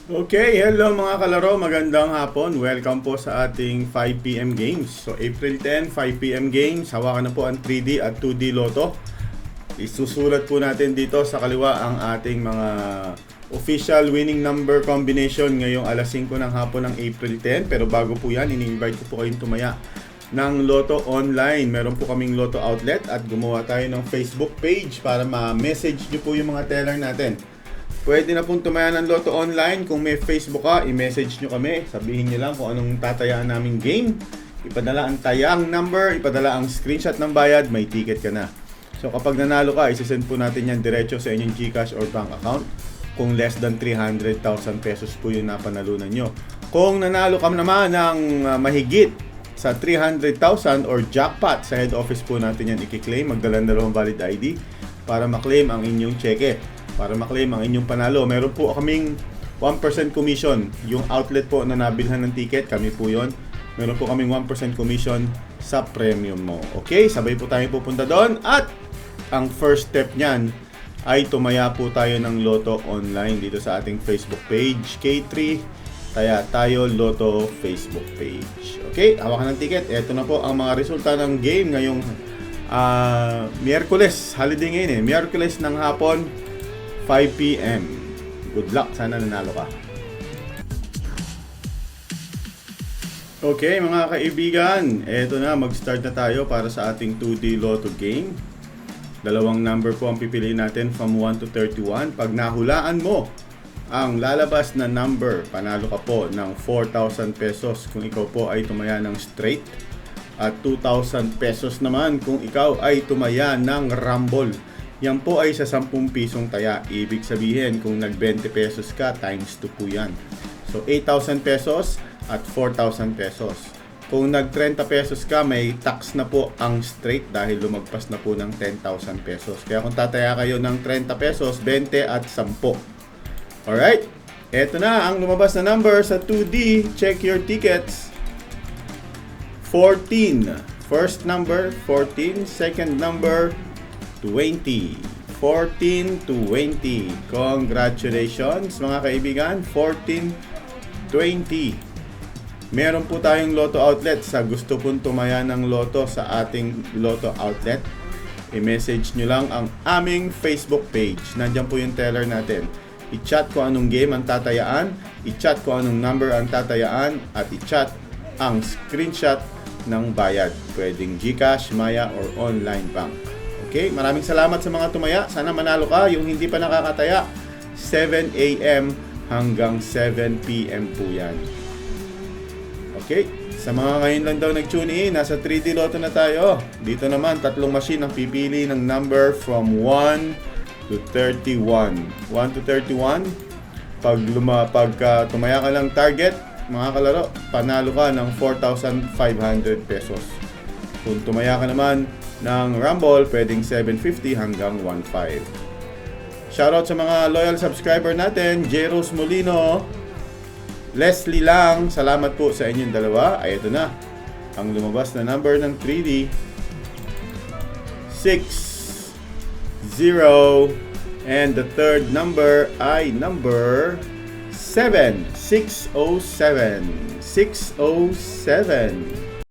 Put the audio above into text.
Okay, hello mga kalaro, magandang hapon. Welcome po sa ating 5pm games. So April 10, 5pm games. Hawakan na po ang 3D at 2D Lotto. Isusulat po natin dito sa kaliwa ang ating mga official winning number combination ngayong alas 5 ng hapon ng April 10. Pero bago po yan, ini-invite ko po kayong tumaya ng Lotto Online. Meron po kaming Lotto Outlet at gumawa tayo ng Facebook page para ma-message nyo po yung mga teller natin. Pwede na pong tumaya ng Lotto Online. Kung may Facebook ka, i-message nyo kami. Sabihin nyo lang kung anong tatayaan naming game. Ipadala ang tayang number, ipadala ang screenshot ng bayad, may ticket ka na. So kapag nanalo ka, isasend po natin yan diretso sa inyong GCash or bank account. Kung less than 300,000 pesos po yung napanalunan nyo. Kung nanalo ka naman ng mahigit sa 300,000 or jackpot, sa head office po natin yan i-claim. Magdala ng dalawang valid ID para maklaim ang inyong cheque. Para maklaim ang inyong panalo. Meron po kaming 1% commission. Yung outlet po na nabilhan ng ticket, kami po yon. Meron po kaming 1% commission sa premium mo. Okay, sabay po tayo pupunta doon. At ang first step niyan ay tumaya po tayo ng Lotto Online dito sa ating Facebook page. K3 Taya Tayo Lotto Facebook page. Okay, hawakan ng ticket. Ito na po ang mga resulta ng game ngayong Miyerkules. Holiday ngayon eh. Miyerkules ng hapon, 5pm. Good luck. Sana nanalo ka. Okay mga kaibigan, eto na, mag-start na tayo para sa ating 2D Lotto game. Dalawang number po ang pipiliin natin from 1 to 31. Pag nahulaan mo ang lalabas na number, panalo ka po ng 4,000 pesos kung ikaw po ay tumaya ng straight. At 2,000 pesos naman kung ikaw ay tumaya ng rumble. Yan po ay sa 10 pisong taya. Ibig sabihin, kung nag-20 pesos ka, times 2 po yan. So, 8,000 pesos at 4,000 pesos. Kung nag-30 pesos ka, may tax na po ang straight dahil lumagpas na po ng 10,000 pesos. Kaya kung tataya kayo ng 30 pesos, 20 at 10. Alright? Eto na ang lumabas na number sa 2D. Check your tickets. 14. First number, 14. Second number, 20. 14 to 20. Congratulations mga kaibigan. 14, 20. Meron po tayong Lotto Outlet. Sa gusto pong tumaya ng Lotto sa ating Lotto Outlet, i-message nyo lang ang aming Facebook page. Nandiyan po yung teller natin. I-chat ko anong game ang tatayaan, i-chat ko anong number ang tatayaan, at i-chat ang screenshot ng bayad. Pwedeng GCash, Maya, or online bank. Okay, maraming salamat sa mga tumaya. Sana manalo ka. Yung hindi pa nakakataya, 7 a.m. hanggang 7 p.m. po yan. Okay, sa mga ngayon lang daw nag-tune in, nasa 3D Lotto na tayo. Dito naman, tatlong machine ang pipili ng number from 1 to 31. 1 to 31. Pag tumaya ka ng target, mga kalaro, panalo ka ng 4,500 pesos. Kung tumaya ka naman ng Rumble, pwedeng 750 hanggang 1.5. Shoutout sa mga loyal subscriber natin, J. Rose Molino, Leslie Lang, salamat po sa inyong dalawa. Ay, ito na ang lumabas na number ng 3D. 6, 0, and the third number ay number 7. 607. 607.